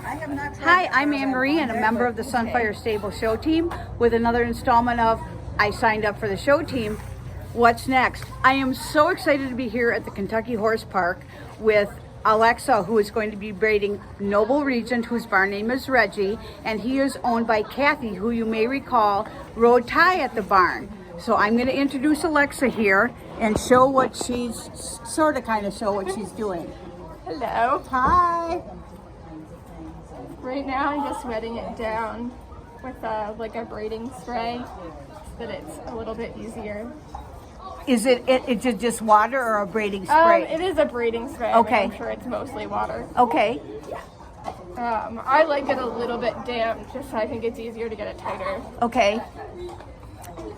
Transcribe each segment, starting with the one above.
Hi, I'm Anne Marie and a member of the Sunfire Stable show team with another installment of I Signed Up for the Show Team. What's next? I am so excited to be here at the Kentucky Horse Park with Alexa, who is going to be braiding Noble Regent, whose barn name is Reggie, and he is owned by Kathy, who you may recall rode Ty at the barn. So I'm going to introduce Alexa here and show what she's, show what she's doing. Hello. Hi. Right now I'm just wetting it down with like a braiding spray so that it's a little bit easier. Is it's just water or a braiding spray? It is a braiding spray. Okay. I'm sure it's mostly water. Okay. I like it a little bit damp just so I think it's easier to get it tighter. Okay.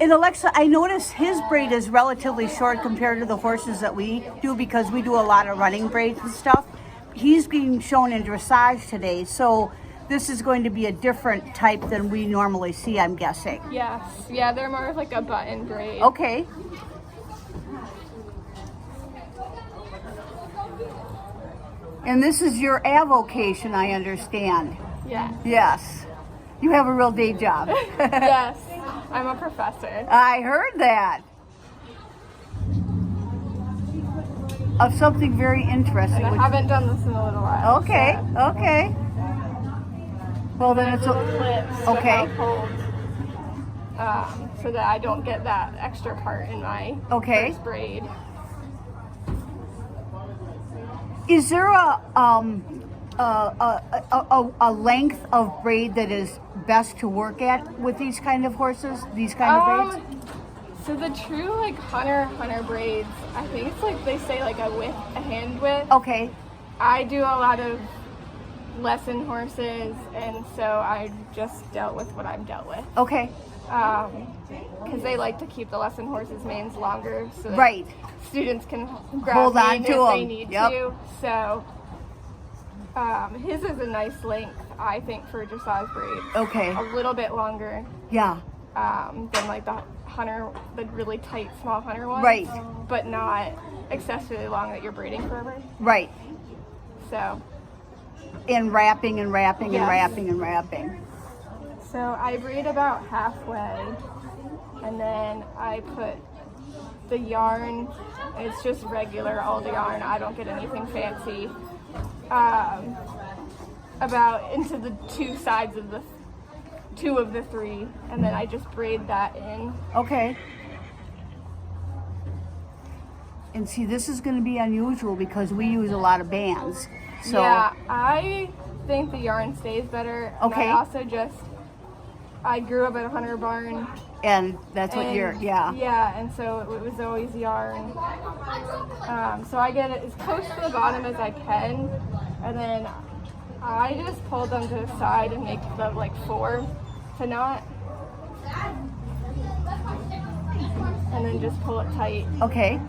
And Alexa, I notice his braid is relatively short compared to the horses that we do because we do a lot of running braids and stuff. He's being shown in dressage today, so this is going to be a different type than we normally see, I'm guessing. Yes. Yeah, they're more of like a button braid. Okay. And this is your avocation, I understand. Yeah. Yes. You have a real day job. Yes. I'm a professor. I heard that. Of something very interesting. And I haven't done this in a little while. Okay, so. okay. Well, then it's little clips okay. To help hold, so that I don't get that extra part in my first braid. Is there a length of braid that is best to work at with these kind of horses? These kind of braids? So the true like hunter braids, I think it's like they say like a hand width. Okay. I do a lot of lesson horses, and so I just dealt with what I've dealt with. Okay. Because they like to keep the lesson horses' manes longer, so that right. students can grab hold on to if them. They need to. So his is a nice length, I think, for a dressage braid. Okay. A little bit longer. Yeah. Than like the really tight small hunter ones. Right. But not excessively long that you're braiding forever. Right. So. And wrapping and wrapping yes. and wrapping and wrapping. So I braid about halfway, and then I put the yarn. It's just regular old yarn. I don't get anything fancy. About into the two sides of the two of the three, and then I just braid that in. Okay. And see, this is going to be unusual because we use a lot of bands. So yeah, I think the yarn stays better. Okay. And I also I grew up at a hunter barn. And that's what yeah, and so it was always yarn. So I get it as close to the bottom as I can, and then I just pull them to the side and make them like 4 to knot, and then just pull it tight. Okay.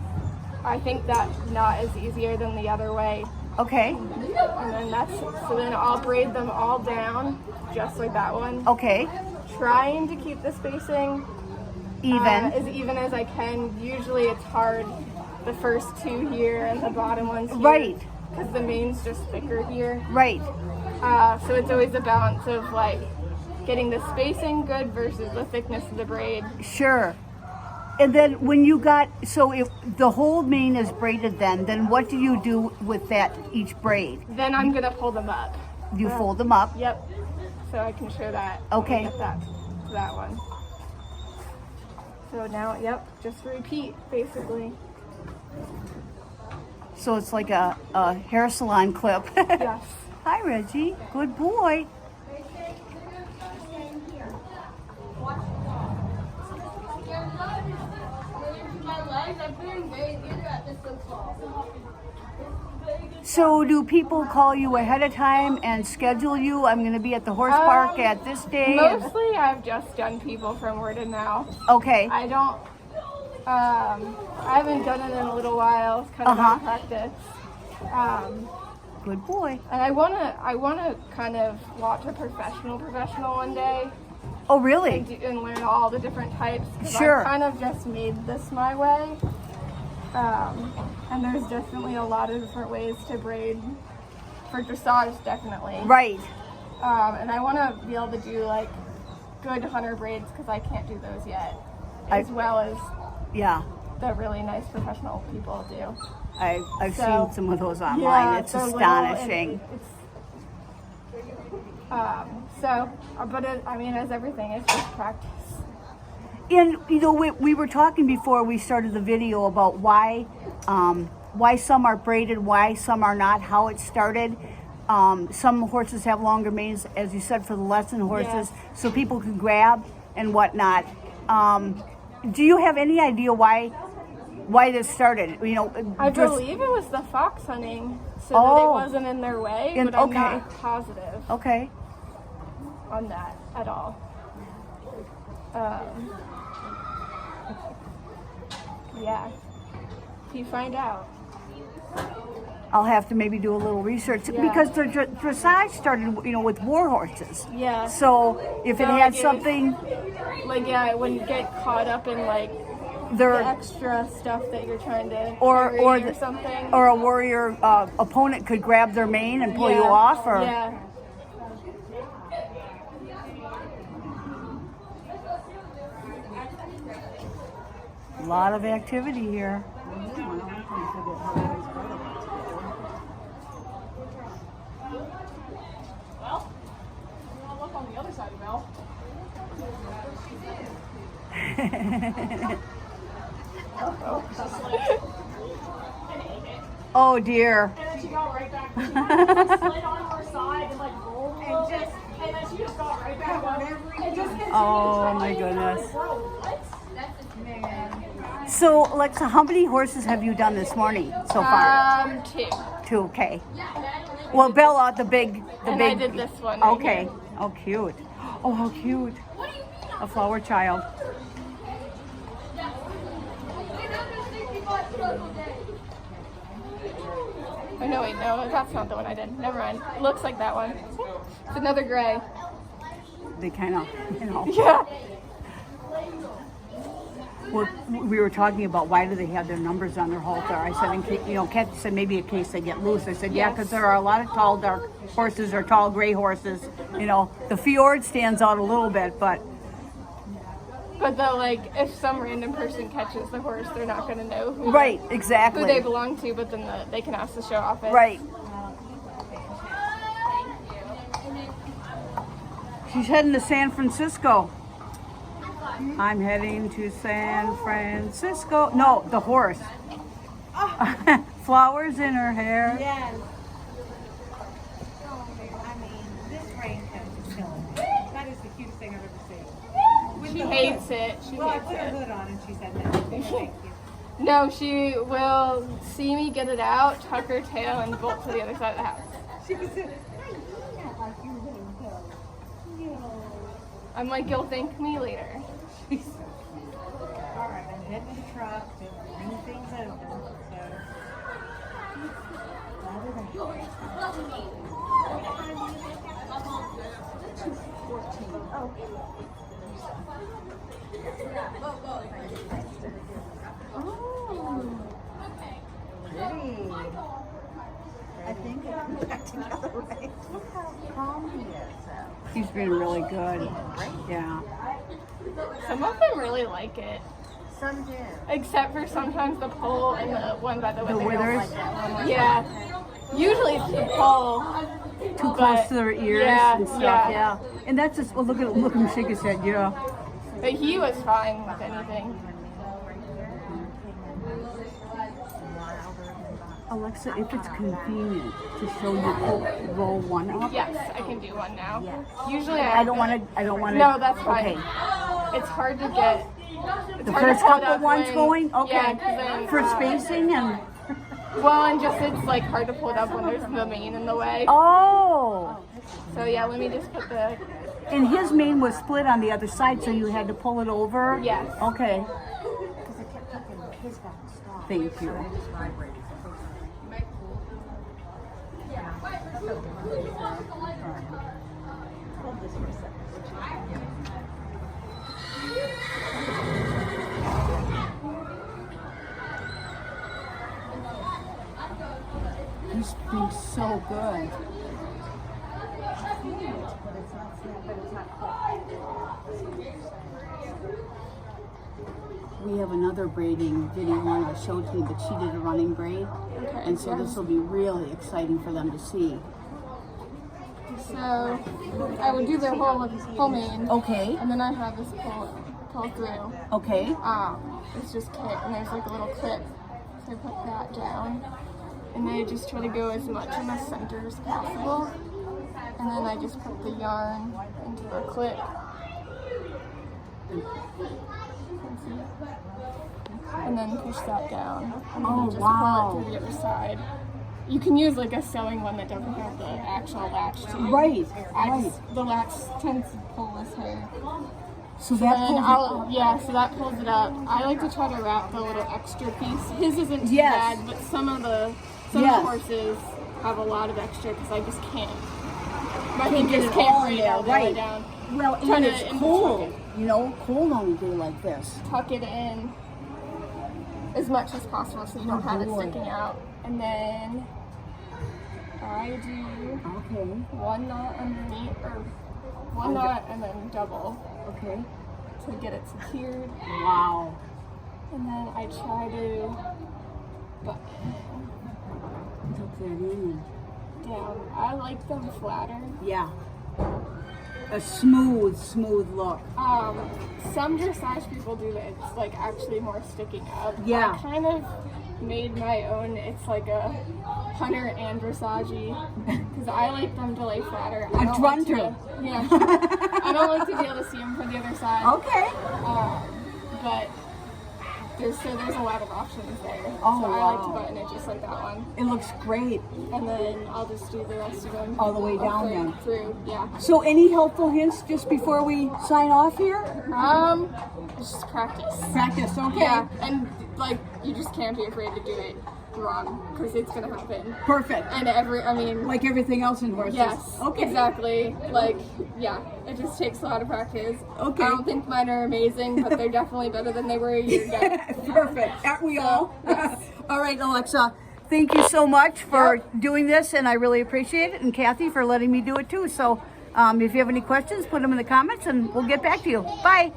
I think that knot is easier than the other way. Okay. And then so then I'll braid them all down, just like that one. Okay. Trying to keep the spacing as even as I can. Usually it's hard the first 2 here and the bottom ones here. Right. Because the mane's just thicker here. Right. So it's always a balance of like getting the spacing good versus the thickness of the braid. Sure. And then when you so if the whole mane is braided then what do you do with that, each braid? Then I'm going to pull them up. You fold them up? Yep. So I can show that. Okay. Get that one. So now, yep, just repeat basically. So it's like a hair salon clip. Yes. Hi, Reggie. Good boy. So do people call you ahead of time and schedule you? I'm going to be at the horse park at this day. Mostly I've just done people from word of mouth. Okay. I don't, I haven't done it in a little while. It's kind of my practice. Good boy. And I wanna kind of watch a professional one day. Oh, really? And learn all the different types. Sure. I kind of just made this my way. And there's definitely a lot of different ways to braid for dressage, definitely. Right. And I want to be able to do like good hunter braids because I can't do those yet, as well as Yeah. the really nice professional people do. I've So, seen some of those online. Yeah, It's they're little astonishing. But I mean, as everything, it's just practice. And you know, we were talking before we started the video about why some are braided, why some are not, how it started. Some horses have longer manes, as you said, for the lesson horses, so people can grab and whatnot. Do you have any idea why this started? You know, I believe it was the fox hunting, so that it wasn't in their way, but I'm not positive on that at all. Yeah, if you find out. I'll have to maybe do a little research because the dressage started, you know, with war horses. Yeah. So if it had something, like it wouldn't get caught up in like the extra stuff that you're trying to or something. Or a warrior opponent could grab their mane and pull you off, or a lot of activity here. Look on the other side, Mel. Oh dear. And then she got right back. She slid on her side and like rolled a little bit, and then she just got right back up and just continued. Oh my goodness. What? So Alexa, how many horses have you done this morning so far? 2. 2, okay. Well, Bella, the big. I did this one. Right Okay. here. Oh, cute. Oh, how cute. A flower child. Oh, no, wait, no, that's not the one I did. Never mind. It looks like that one. It's another gray. They kind of, you know. Yeah. Well, we were talking about why do they have their numbers on their halter. I said, in case, you know, Kat said maybe in case they get loose. I said, yeah, because there are a lot of tall dark horses or tall gray horses. You know, the fjord stands out a little bit, but though, like, if some random person catches the horse, they're not going to know who, right, exactly. who they belong to, but then they can ask to show off it. Right. She's heading to San Francisco. I'm heading to San Francisco. No, the horse. Flowers in her hair. Yes. I mean, this raincoat is killing me. That is the cutest thing I've ever seen. She hates it. She Well, I hates put her it. hood on and she said no. Thank you. No, she will see me get it out, tuck her tail, and bolt to the other side of the house. She was like, like you little girl. I'm like, you'll thank me later. All right, I'm heading to the truck to bring things over. Pretty. I think it comes back together right. Look how calm he is. He's been really good. Yeah. Some of them really like it. Some do. Except for sometimes the pole and the one by the The withers. withers. Yeah. Usually it's the pole. Too close to their ears and stuff. Yeah. And that's just, well, look at him shake his head. Yeah. But he was fine with anything. Alexa, if it's convenient to show you roll one up. Yes, I can do one now. Usually I don't want to. No, that's fine. Okay. It's hard to get. The first couple ones when, going. Okay. Yeah, 'cause then, for spacing and. Well, and just it's like hard to pull it up when there's the mane in the way. Oh. So yeah, let me just put the. And his mane was split on the other side, so you had to pull it over. Yes. Okay. Thank you. He's been so good. We have another braiding video on our show team, but she did a running braid. Okay, And so this will be really exciting for them to see. So I would do the whole mane. Okay. And then I have this pull through. Okay. It's just kit, and there's like a little clip. So I put that down. And then I just try to go as much in the center as possible. And then I just put the yarn into the clip. And then push that down. And then you just pull it to the other side. You can use like a sewing one that doesn't have the actual latch to it. Right, The latch tends to pull this hair. So that pulls it so that pulls it up. I like to try to wrap the little extra piece. His isn't too Yes. bad, but some of the Yes. horses have a lot of extra because I just can't. My Can't fingers get it can't all in braid there, all the way right. down. Well, Trying and to it's cold. You know, cold on a day like this. Tuck it in as much as possible so you don't have it boy. sticking out. And then I do Okay. one knot underneath, or one knot and then double Okay. to get it secured. Wow. And then I try to button Tuck that in. down. I like them flatter. Yeah. A smooth look. Some dressage people do that. It's like actually more sticking up. Yeah. I kind of made my own. It's like a hunter and dressage because I like them to lay flatter. I don't like to- Yeah. I don't like to be able to see them from the other side. Okay. But there's a lot of options there. Oh, so I like to wow. button it just like that one. It looks great. And then I'll just do the rest of them All the way down then. through. Yeah. So any helpful hints just before we sign off here? It's just practice. Practice, okay. Yeah, and like you just can't be afraid to do it wrong because it's gonna happen. Perfect. And Like everything else in horses. yes, Okay. exactly. Like yeah, it just takes a lot of practice. Okay. I don't think mine are amazing, but they're definitely better than they were a year ago. Perfect. Aren't we all? yes. All right, Alexa. Thank you so much for doing this, and I really appreciate it. And Kathy for letting me do it too. So if you have any questions, put them in the comments, and we'll get back to you. Bye.